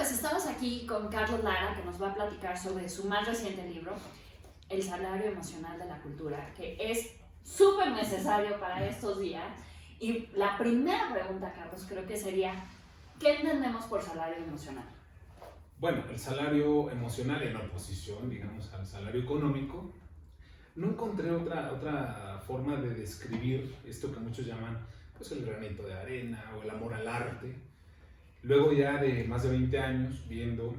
pues estamos aquí con Carlos Lara, que nos va a platicar sobre su más reciente libro, El salario emocional de la cultura, que es súper necesario para estos días. Y la primera pregunta, Carlos, creo que sería, ¿qué entendemos por salario emocional? Bueno, el salario emocional en oposición, digamos, al salario económico, no encontré otra forma de describir esto que muchos llaman pues, el granito de arena o el amor al arte. Luego ya de más de 20 años viendo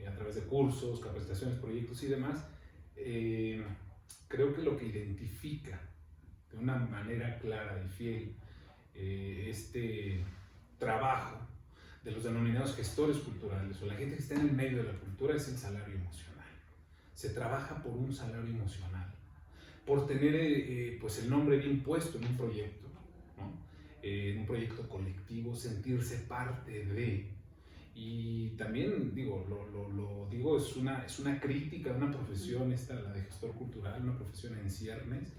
a través de cursos, capacitaciones, proyectos y demás, creo que lo que identifica de una manera clara y fiel este trabajo de los denominados gestores culturales o la gente que está en el medio de la cultura es el salario emocional. Se trabaja por un salario emocional, por tener pues el nombre bien puesto en un proyecto, ¿no? En un proyecto colectivo, sentirse parte de. Y también digo, lo digo, es una crítica a una profesión, esta, la de gestor cultural, una profesión en ciernes,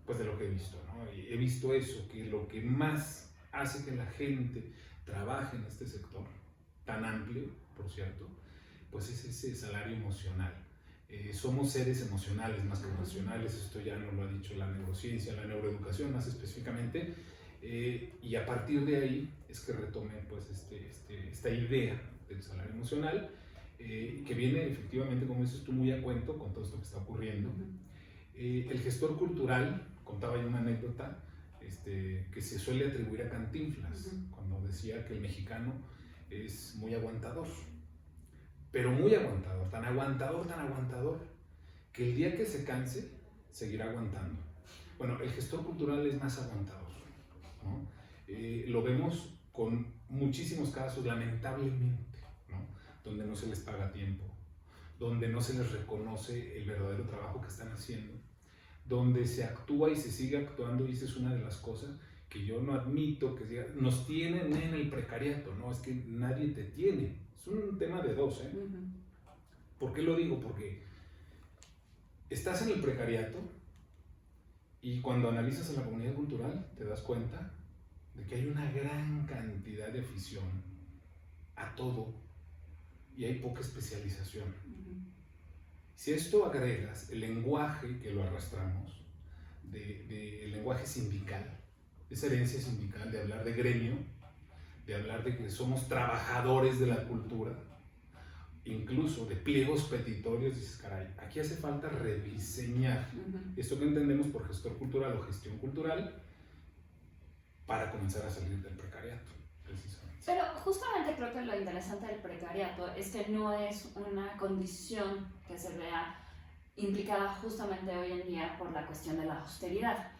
pues de lo que he visto, ¿no? Y he visto eso, que lo que más hace que la gente trabaje en este sector, tan amplio, por cierto, pues es ese salario emocional. Somos seres emocionales más que racionales, esto ya nos lo ha dicho la neurociencia, la neuroeducación más específicamente, y a partir de ahí es que retomé pues esta idea del salario emocional, que viene efectivamente, como dices tú, muy a cuento con todo esto que está ocurriendo. El gestor cultural, contaba yo una anécdota, que se suele atribuir a Cantinflas, cuando decía que el mexicano es muy aguantador, pero muy aguantador, tan aguantador, que el día que se canse, seguirá aguantando. Bueno, el gestor cultural es más aguantador, ¿no? Lo vemos con muchísimos casos, lamentablemente, ¿no? Donde no se les paga a tiempo, donde no se les reconoce el verdadero trabajo que están haciendo, donde se actúa y se sigue actuando, y esa es una de las cosas que yo no admito, que diga, nos tienen en el precariato, no, es que nadie te tiene, es un tema de dos, ¿eh? ¿Por qué lo digo? Porque estás en el precariato y cuando analizas a la comunidad cultural te das cuenta de que hay una gran cantidad de afición a todo y hay poca especialización. Si a esto agregas el lenguaje que lo arrastramos, el lenguaje sindical, esa herencia sindical de hablar de gremio, de hablar de que somos trabajadores de la cultura, incluso de pliegos petitorios, dices, caray, aquí hace falta rediseñar esto que entendemos por gestor cultural o gestión cultural para comenzar a salir del precariato, precisamente. Pero justamente creo que lo interesante del precariato es que no es una condición que se vea implicada justamente hoy en día por la cuestión de la austeridad,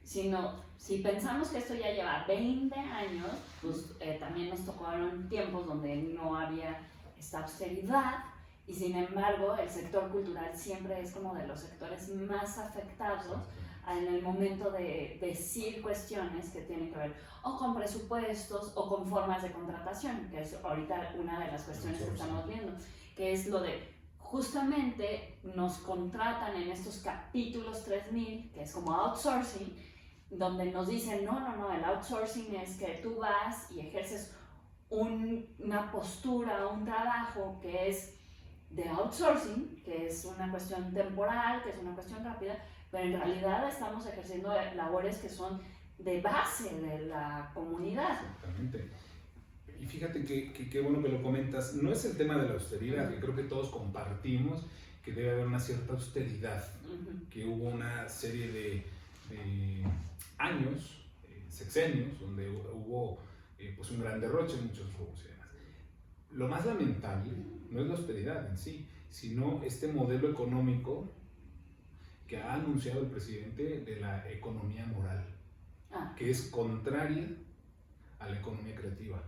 sino si pensamos que esto ya lleva 20 años, pues también nos tocaron tiempos donde no había esta austeridad y sin embargo el sector cultural siempre es como de los sectores más afectados en el momento de decir cuestiones que tienen que ver o con presupuestos o con formas de contratación, que es ahorita una de las cuestiones que estamos viendo, que es lo de justamente nos contratan en estos capítulos 3000, que es como outsourcing, donde nos dicen, no, el outsourcing es que tú vas y ejerces una postura, un trabajo que es de outsourcing, que es una cuestión temporal, que es una cuestión rápida, pero en realidad estamos ejerciendo labores que son de base de la comunidad. Exactamente. Y fíjate que qué bueno que lo comentas, no es el tema de la austeridad, que creo que todos compartimos que debe haber una cierta austeridad, que hubo una serie de años, sexenios, donde hubo pues un gran derroche en muchos rubros y demás. Lo más lamentable no es la austeridad en sí, sino este modelo económico que ha anunciado el presidente de la economía moral, que es contraria a la economía creativa,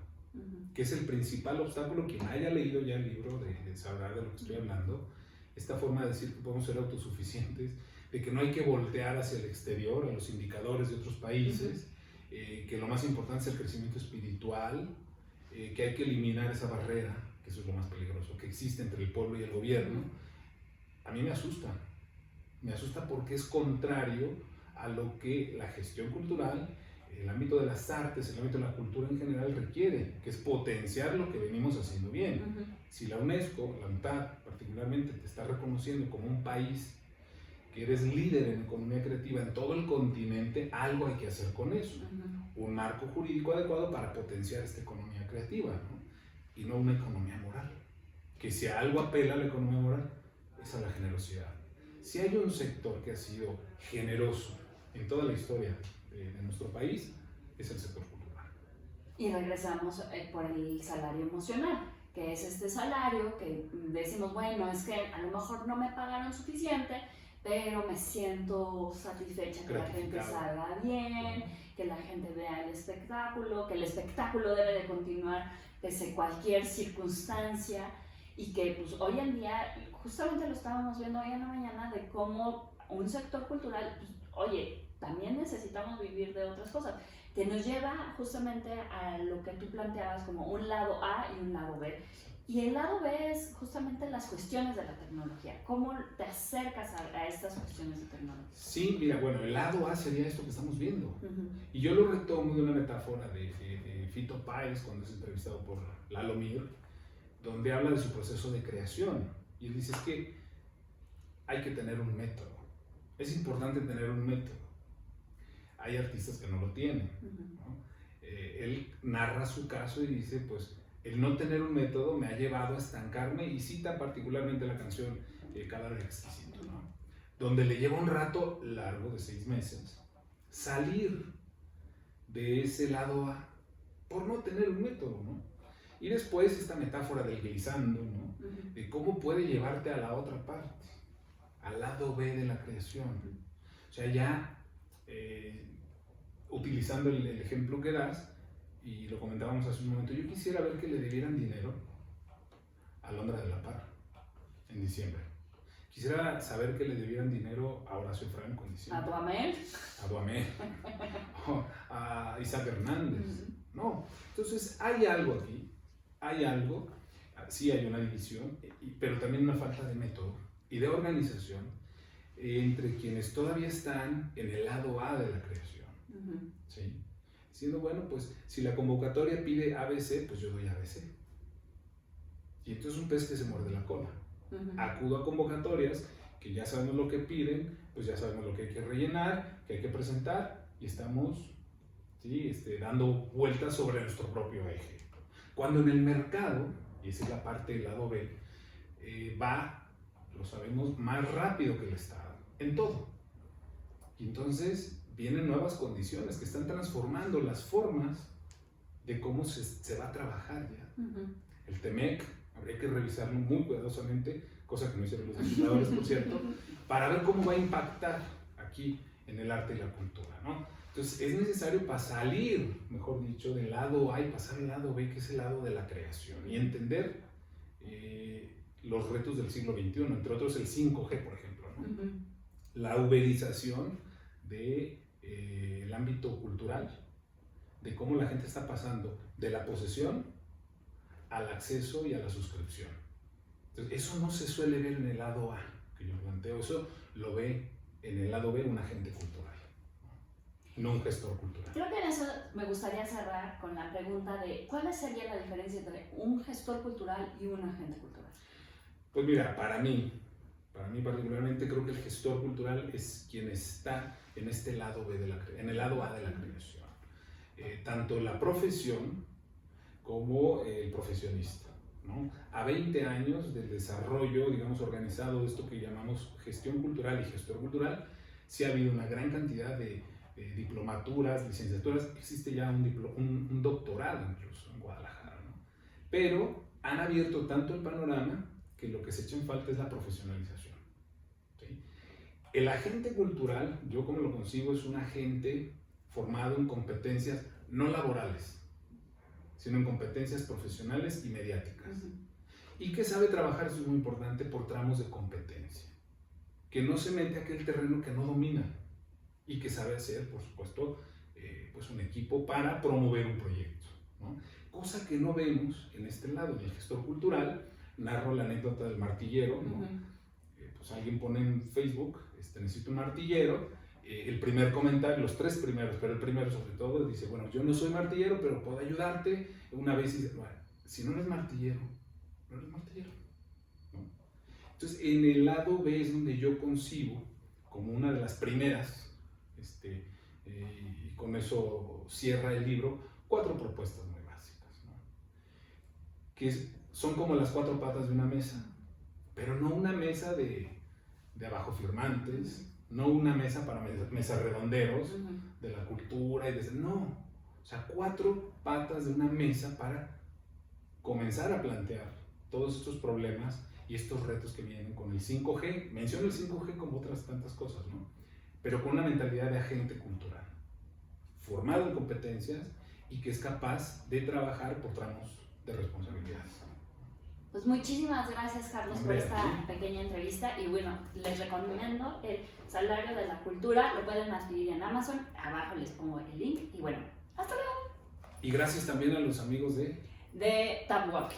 que es el principal obstáculo. Quien haya leído ya el libro de saber de lo que estoy hablando, esta forma de decir que podemos ser autosuficientes, de que no hay que voltear hacia el exterior, a los indicadores de otros países, que lo más importante es el crecimiento espiritual, que hay que eliminar esa barrera, que eso es lo más peligroso, que existe entre el pueblo y el gobierno. A mí me asusta porque es contrario a lo que la gestión cultural el ámbito de las artes, el ámbito de la cultura en general requiere, que es potenciar lo que venimos haciendo bien. Si la UNESCO, la UNTAD particularmente, te está reconociendo como un país que eres líder en economía creativa en todo el continente, algo hay que hacer con eso. Un marco jurídico adecuado para potenciar esta economía creativa, ¿no? Y no una economía moral. Que si a algo apela a la economía moral, es a la generosidad. Si hay un sector que ha sido generoso en toda la historia de nuestro país, es el sector cultural. Y regresamos por el salario emocional, que es este salario que decimos, bueno, es que a lo mejor no me pagaron suficiente, pero me siento satisfecha que la gente salga bien, que la gente vea el espectáculo, que el espectáculo debe de continuar pese cualquier circunstancia, y que pues hoy en día, justamente lo estábamos viendo hoy en la mañana, de cómo un sector cultural, pues, oye, también necesitamos vivir de otras cosas, que nos lleva justamente a lo que tú planteabas como un lado A y un lado B. Y el lado B es justamente las cuestiones de la tecnología. ¿Cómo te acercas a estas cuestiones de tecnología? Sí, mira, bueno, el lado A sería esto que estamos viendo. Y yo lo retomo de una metáfora de Fito Páez cuando es entrevistado por Lalo Mir, donde habla de su proceso de creación. Y él dice, es que hay que tener un método. Es importante tener un método. Hay artistas que no lo tienen, ¿no? Él narra su caso y dice, pues, el no tener un método me ha llevado a estancarme, y cita particularmente la canción Cadáver Exquisito, ¿no? Donde le lleva un rato largo de 6 meses salir de ese lado A por no tener un método, ¿no? Y después esta metáfora del glissando, ¿no? De cómo puede llevarte a la otra parte, al lado B de la creación. O sea, ya utilizando el ejemplo que das, y lo comentábamos hace un momento, yo quisiera ver que le debieran dinero a Londra de la Parra en diciembre. Quisiera saber que le debieran dinero a Horacio Franco en diciembre. ¿A Duhamel, a Isaac Hernández. No, entonces hay algo aquí, hay algo, sí hay una división, pero también una falta de método y de organización entre quienes todavía están en el lado A de la creación. ¿Sí? Diciendo, bueno, pues si la convocatoria pide ABC, pues yo doy ABC. Y entonces un pez que se muerde la cola. Acudo a convocatorias que ya sabemos lo que piden, pues ya sabemos lo que hay que rellenar, que hay que presentar, y estamos, ¿sí?, dando vueltas sobre nuestro propio eje. Cuando en el mercado, y esa es la parte del lado B, va, lo sabemos, más rápido que el Estado, en todo. Y entonces vienen nuevas condiciones que están transformando las formas de cómo se va a trabajar ya. El TEMEC, habría que revisarlo muy cuidadosamente, cosa que no hicieron los legisladores, por cierto, para ver cómo va a impactar aquí en el arte y la cultura, ¿no? Entonces es necesario para salir, mejor dicho, del lado A y pasar al lado B, que es el lado de la creación, y entender los retos del siglo XXI, entre otros el 5G, por ejemplo, ¿no? La uberización del ámbito cultural, de cómo la gente está pasando de la posesión al acceso y a la suscripción. Entonces, eso no se suele ver en el lado A, que yo planteo, eso lo ve en el lado B un agente cultural, no un gestor cultural. Creo que en eso me gustaría cerrar con la pregunta de ¿cuál sería la diferencia entre un gestor cultural y un agente cultural? Pues mira, para mí particularmente creo que el gestor cultural es quien está en este lado B en el lado A de la creación. Tanto la profesión como el profesionista, ¿no? A 20 años del desarrollo, digamos, organizado de esto que llamamos gestión cultural y gestor cultural, sí ha habido una gran cantidad de diplomaturas, licenciaturas, existe ya un doctorado incluso en Guadalajara, ¿no? Pero han abierto tanto el panorama que lo que se echa en falta es la profesionalización, ¿sí? El agente cultural, yo como lo concibo, es un agente formado en competencias no laborales, sino en competencias profesionales y mediáticas. Y que sabe trabajar, eso es muy importante, por tramos de competencia. Que no se mete a aquel terreno que no domina y que sabe hacer, por supuesto, pues un equipo para promover un proyecto, ¿no? Cosa que no vemos en este lado. En el gestor cultural, narro la anécdota del martillero, ¿no? Pues alguien pone en Facebook, necesito un martillero, el primer comentario, los tres primeros, pero el primero sobre todo, dice, bueno, yo no soy martillero, pero puedo ayudarte. Una vez dice, bueno, si no eres martillero, no eres martillero, ¿no? Entonces, en el lado B es donde yo concibo, como una de las primeras, y con eso cierra el libro, 4 propuestas muy básicas, ¿no? Que son como las 4 patas de una mesa, pero no una mesa de abajo firmantes, no una mesa para mesas redonderos de la cultura no, o sea, 4 patas de una mesa para comenzar a plantear todos estos problemas y estos retos que vienen con el 5G. Menciono el 5G como otras tantas cosas, ¿no? Pero con una mentalidad de agente cultural, formado en competencias y que es capaz de trabajar por tramos de responsabilidad. Pues muchísimas gracias, Carlos, por esta pequeña entrevista. Y bueno, les recomiendo el Salario de la Cultura. Lo pueden adquirir en Amazon. Abajo les pongo el link. Y bueno, hasta luego. Y gracias también a los amigos de Tabwalk.